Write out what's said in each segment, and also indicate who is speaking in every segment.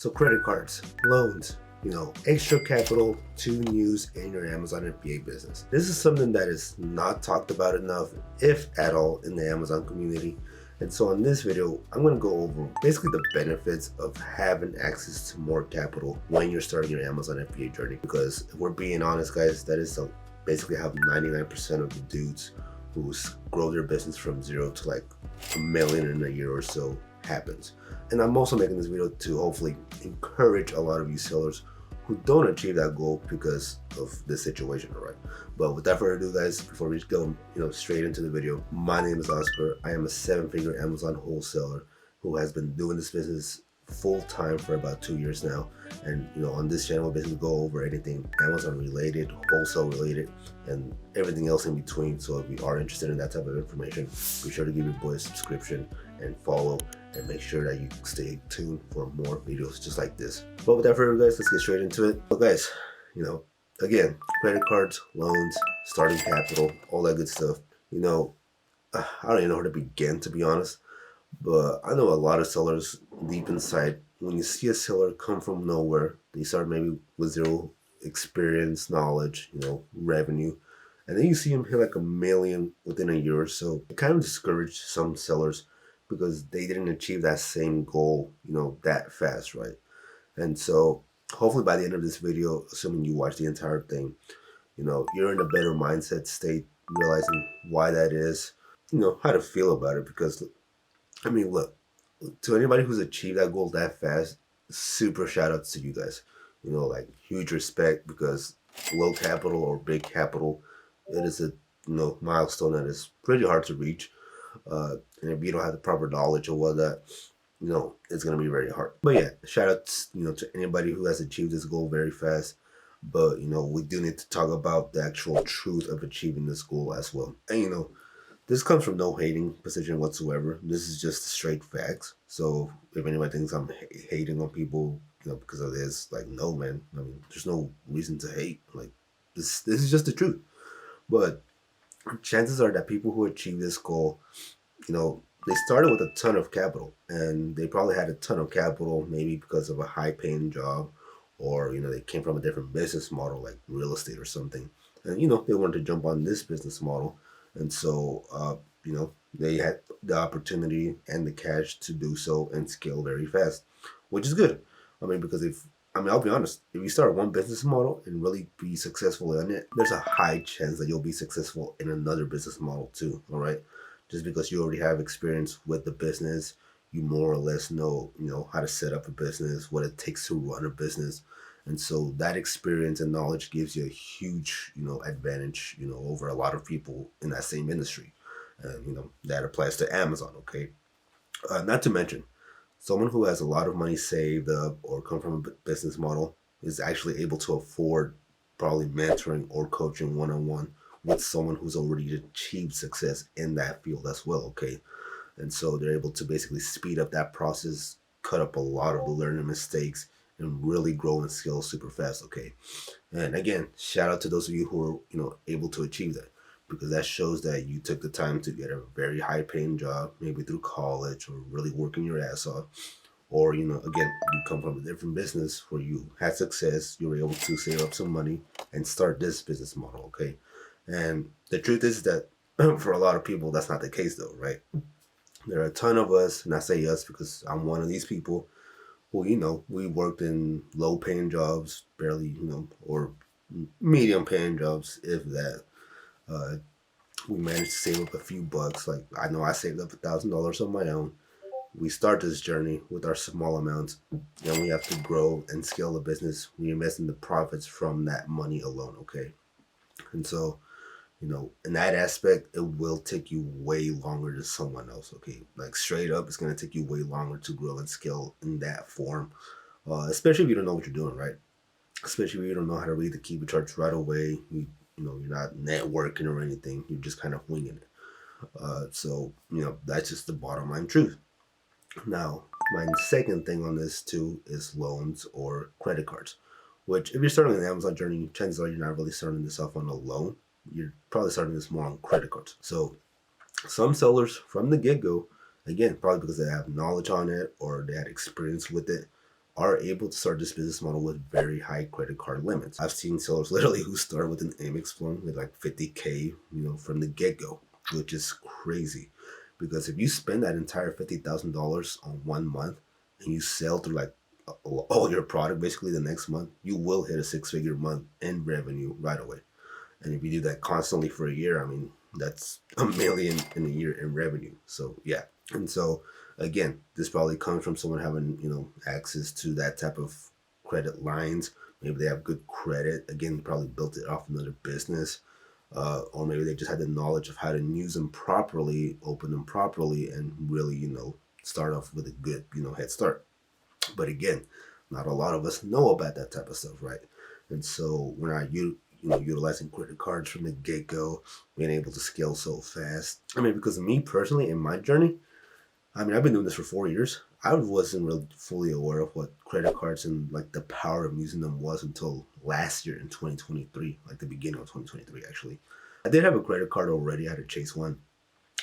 Speaker 1: So credit cards, loans, extra capital to use in your Amazon FBA business. This is something that is not talked about enough, if at all, in the Amazon community. And so on this video, I'm going to go over basically the benefits of having access to more capital when you're starting your Amazon FBA journey. Because if we're being honest, guys, that is basically how 99% of the dudes who grow their business from zero to like $1 million in a year or so happens. And I'm also making this video to hopefully encourage a lot of you sellers who don't achieve that goal because of this situation, all right? But without further ado, guys, before we go straight into the video, my name is Oscar. I am a 7-figure Amazon wholesaler who has been doing this business full-time for about 2 years now. And on this channel, we basically go over anything Amazon related, wholesale related, and everything else in between. So if you are interested in that type of information, be sure to give your boy a subscription and follow, and make sure that you stay tuned for more videos just like this. But without further ado, guys, let's get straight into it. So guys, again, credit cards, loans, starting capital, all that good stuff. I don't even know where to begin, to be honest. But I know a lot of sellers deep inside, when you see a seller come from nowhere, they start maybe with zero experience, knowledge, revenue, and then you see them hit like $1 million within a year or so. It kind of discouraged some sellers because they didn't achieve that same goal, that fast, right? And so hopefully by the end of this video, assuming you watch the entire thing, you're in a better mindset state, realizing why that is, how to feel about it. Because I mean, look, to anybody who's achieved that goal that fast, super shout outs to you guys. Like huge respect, because low capital or big capital, it is a milestone that is pretty hard to reach. And if you don't have the proper knowledge of what that, it's going to be very hard. But yeah, shout outs, to anybody who has achieved this goal very fast. But, we do need to talk about the actual truth of achieving this goal as well. And, this comes from no hating position whatsoever. This is just straight facts. So if anybody thinks I'm hating on people, because of this, like, no, man. I mean, there's no reason to hate. Like, this is just the truth. But chances are that people who achieve this goal, they started with a ton of capital, and they probably had a ton of capital maybe because of a high-paying job, or they came from a different business model like real estate or something, and they wanted to jump on this business model. And so, they had the opportunity and the cash to do so and scale very fast, which is good. I mean, because I'll be honest, if you start one business model and really be successful in it, there's a high chance that you'll be successful in another business model too, all right? Just because you already have experience with the business, you more or less know, how to set up a business, what it takes to run a business. And so that experience and knowledge gives you a huge, advantage, over a lot of people in that same industry. And, that applies to Amazon, okay? Not to mention, someone who has a lot of money saved up or come from a business model is actually able to afford probably mentoring or coaching one-on-one with someone who's already achieved success in that field as well, okay? And so they're able to basically speed up that process, cut up a lot of the learning mistakes, and really grow and scale super fast, okay? And again, shout out to those of you who are, able to achieve that, because that shows that you took the time to get a very high-paying job, maybe through college or really working your ass off. Or, again, you come from a different business where you had success, you were able to save up some money and start this business model, okay? And the truth is that for a lot of people, that's not the case though, right? There are a ton of us, and I say us because I'm one of these people, who, we worked in low-paying jobs, barely, or medium-paying jobs, if that. We managed to save up a few bucks. Like, I know I saved up $1,000 on my own. We start this journey with our small amounts, and we have to grow and scale the business. We invest in the profits from that money alone, okay? And so, in that aspect, it will take you way longer than someone else, okay? Like, straight up, it's going to take you way longer to grow and scale in that form, especially if you don't know what you're doing, right? Especially if you don't know how to read the keyword charts right away. You're not networking or anything. You're just kind of winging it. So, that's just the bottom line truth. Now, my second thing on this too is loans or credit cards, which if you're starting an Amazon journey, chances are you're not really starting this off on a loan. You're probably starting this more on credit cards. So some sellers from the get-go, again, probably because they have knowledge on it or they had experience with it, are able to start this business model with very high credit card limits. I've seen sellers literally who start with an Amex loan with like 50K, from the get-go, which is crazy. Because if you spend that entire $50,000 on 1 month and you sell through like all your product basically the next month, you will hit a six-figure month in revenue right away. And if you do that constantly for a year, I mean, that's $1 million in a year in revenue. So yeah. And so again, this probably comes from someone having, access to that type of credit lines. Maybe they have good credit. Again, probably built it off another business. Or maybe they just had the knowledge of how to use them properly, open them properly, and really, start off with a good, head start. But again, not a lot of us know about that type of stuff, right? And so when utilizing credit cards from the get-go, being able to scale so fast. I mean, because of me personally, in my journey, I mean, I've been doing this for 4 years. I wasn't really fully aware of what credit cards and like the power of using them was until last year in 2023, like the beginning of 2023, actually. I did have a credit card already. I had a Chase one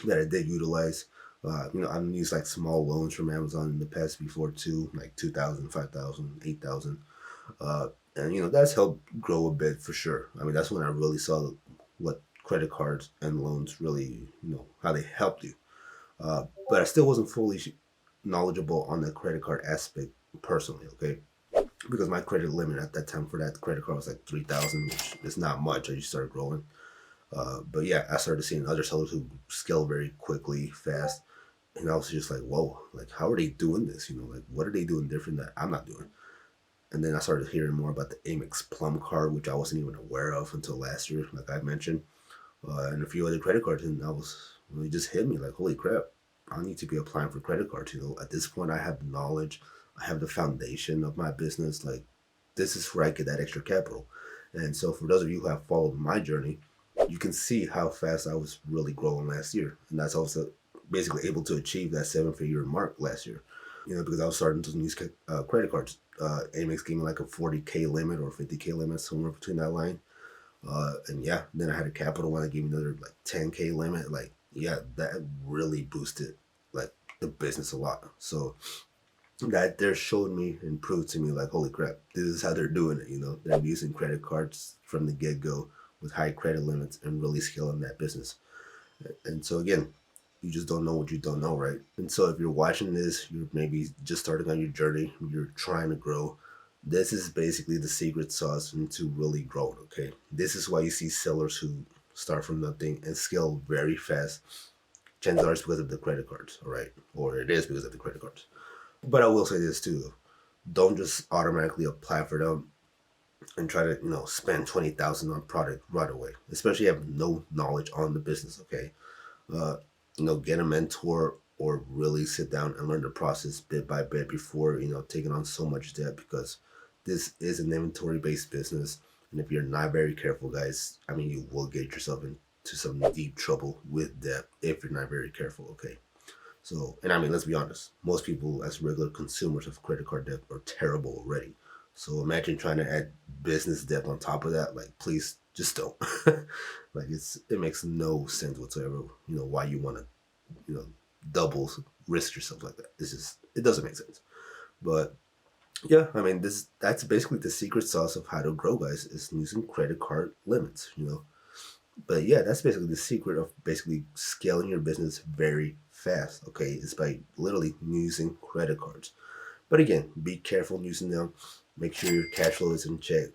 Speaker 1: that I did utilize. I've used like small loans from Amazon in the past before too, like 2,000, 5,000, 8,000. And that's helped grow a bit for sure. I mean, that's when I really saw what credit cards and loans really, how they helped you. But I still wasn't fully knowledgeable on the credit card aspect personally, okay? Because my credit limit at that time for that credit card was like 3,000, which is not much. I just started growing. But yeah, I started seeing other sellers who scale very quickly, fast. And I was just like, whoa, like, how are they doing this? Like, what are they doing different that I'm not doing? And then I started hearing more about the Amex Plum card, which I wasn't even aware of until last year, like I mentioned, and a few other credit cards. And it just hit me like, holy crap, I need to be applying for credit cards. At this point, I have the knowledge, I have the foundation of my business. Like, this is where I get that extra capital. And so for those of you who have followed my journey, you can see how fast I was really growing last year. And that's also basically able to achieve that seven-figure mark last year. Because I was starting to use credit cards. Amex gave me like a 40K limit or 50K limit, somewhere between that line. And yeah, then I had a capital one that gave me another like 10K limit. Like, yeah, that really boosted like the business a lot. So that there showed me and proved to me like, holy crap, this is how they're doing it. They're using credit cards from the get-go with high credit limits and really scaling that business. And so again, you just don't know what you don't know, right? And so if you're watching this, you're maybe just starting on your journey, you're trying to grow. This is basically the secret sauce into really growing, okay? This is why you see sellers who start from nothing and scale very fast. Chances are it's because of the credit cards, all right? Or it is because of the credit cards. But I will say this too, though. Don't just automatically apply for them and try to, spend 20,000 on product right away, especially if you have no knowledge on the business, okay? Get a mentor or really sit down and learn the process bit by bit before, taking on so much debt, because this is an inventory-based business. And if you're not very careful, guys, I mean, you will get yourself into some deep trouble with debt if you're not very careful, okay? So, and I mean, let's be honest, most people as regular consumers of credit card debt are terrible already. So imagine trying to add business debt on top of that. Like, please just don't. Like, it makes no sense whatsoever, why you want to, double risk yourself like that. It doesn't make sense. But yeah, I mean, that's basically the secret sauce of how to grow, guys, is using credit card limits, But yeah, that's basically the secret of basically scaling your business very fast, okay? It's by literally using credit cards. But again, be careful using them. Make sure your cash flow is in check.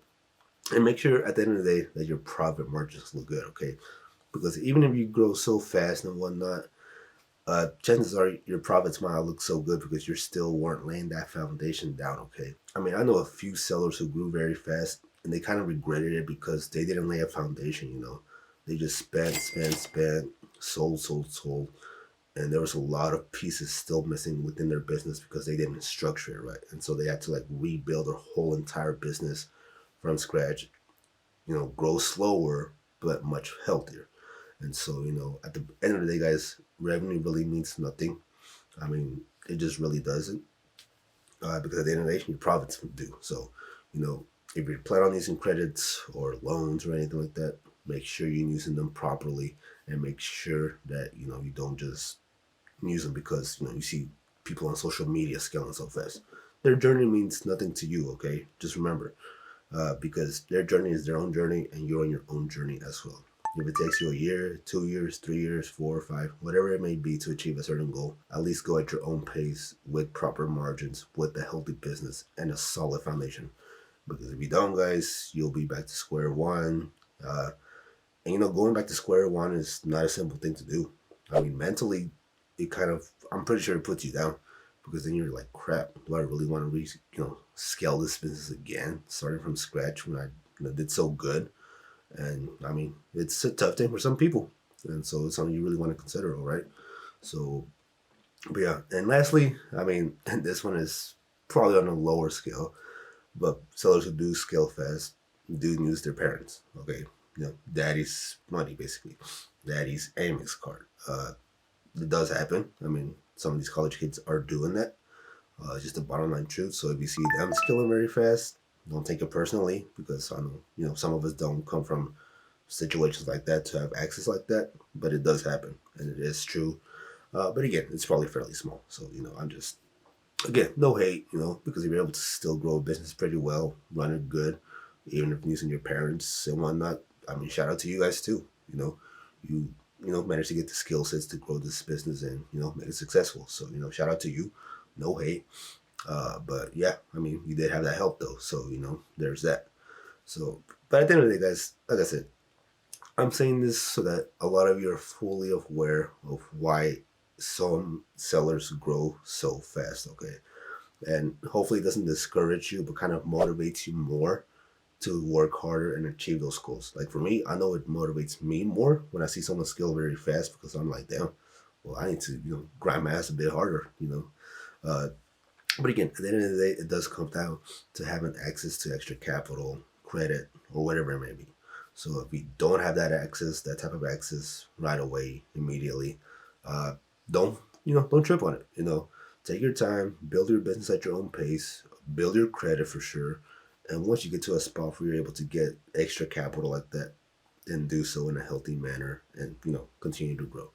Speaker 1: And make sure at the end of the day that your profit margins look good, okay? Because even if you grow so fast and whatnot, chances are your profits might not look so good because you still weren't laying that foundation down, okay? I mean, I know a few sellers who grew very fast and they kind of regretted it because they didn't lay a foundation, They just spent, sold. And there was a lot of pieces still missing within their business because they didn't structure it right. And so they had to like rebuild their whole entire business from scratch, grow slower, but much healthier. And so, at the end of the day, guys, revenue really means nothing. I mean, it just really doesn't. Because at the end of the day, your profits do. So, if you plan on using credits or loans or anything like that, make sure you're using them properly and make sure that, you don't just use them because, you see people on social media scaling so fast. their journey means nothing to you, okay? Just remember, because their journey is their own journey, and you're on your own journey as well. If it takes you a year, 2 years, 3 years, 4 or 5, whatever it may be to achieve a certain goal, at least go at your own pace with proper margins, with a healthy business and a solid foundation. Because if you don't, guys, you'll be back to square one. And going back to square one is not a simple thing to do. I mean, mentally, it kind of, I'm pretty sure it puts you down, because then you're like, crap, do I really want to scale this business again, starting from scratch when I did so good? And I mean, it's a tough thing for some people, and so it's something you really want to consider, all right? So, but yeah, and lastly, I mean, and this one is probably on a lower scale, but sellers who do scale fast do use their parents, okay? Daddy's money, basically, daddy's Amex card. It does happen. I mean, some of these college kids are doing that. It's just the bottom line truth. So if you see them scaling very fast, don't take it personally, because I know, some of us don't come from situations like that to have access like that, but it does happen, and it is true. But again, it's probably fairly small. So, I'm just, again, no hate, because if you're able to still grow a business pretty well, run it good, even if using your parents and whatnot, I mean, shout out to you guys too. You managed to get the skill sets to grow this business and make it successful. So shout out to you. No hate. But yeah, I mean, you did have that help though. So there's that. So, but at the end of the day, guys, like I said, I'm saying this so that a lot of you are fully aware of why some sellers grow so fast. Okay, and hopefully it doesn't discourage you, but kind of motivates you more to work harder and achieve those goals. Like for me, I know it motivates me more when I see someone scale very fast, because I'm like, damn, well, I need to, grind my ass a bit harder, Uh, but again, at the end of the day, it does come down to having access to extra capital, credit, or whatever it may be. So if you don't have that access, that type of access right away, immediately, uh, don't trip on it. Take your time, build your business at your own pace, build your credit for sure. And once you get to a spot where you're able to get extra capital like that, then do so in a healthy manner and, continue to grow.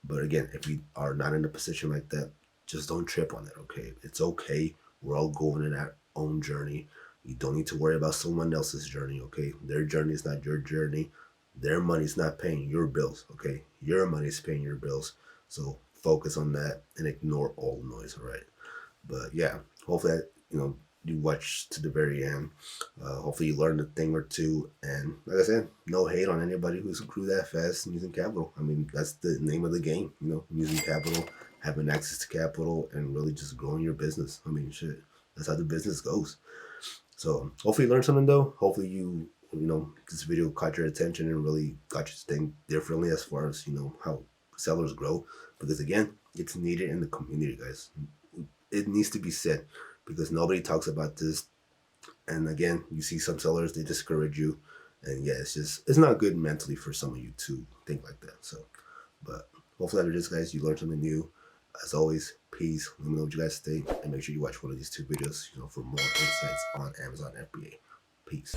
Speaker 1: But again, if you are not in a position like that, just don't trip on it, okay? It's okay. We're all going in our own journey. You don't need to worry about someone else's journey, okay? Their journey is not your journey. Their money's not paying your bills, okay? Your money's paying your bills. So focus on that and ignore all the noise, all right? But yeah, hopefully that, you watch to the very end. Hopefully you learned a thing or two. And like I said, no hate on anybody who's grew that fast and using capital. I mean, that's the name of the game, using capital, having access to capital, and really just growing your business. I mean, shit, that's how the business goes. So hopefully you learned something though. Hopefully this video caught your attention and really got you to think differently as far as, how sellers grow. Because again, it's needed in the community, guys. It needs to be said, because nobody talks about this. And again, you see some sellers, they discourage you. And yeah, it's not good mentally for some of you to think like that. So, but hopefully after this, guys, you learned something new. As always, peace. Let me know what you guys think. And make sure you watch one of these 2 videos, for more insights on Amazon FBA. Peace.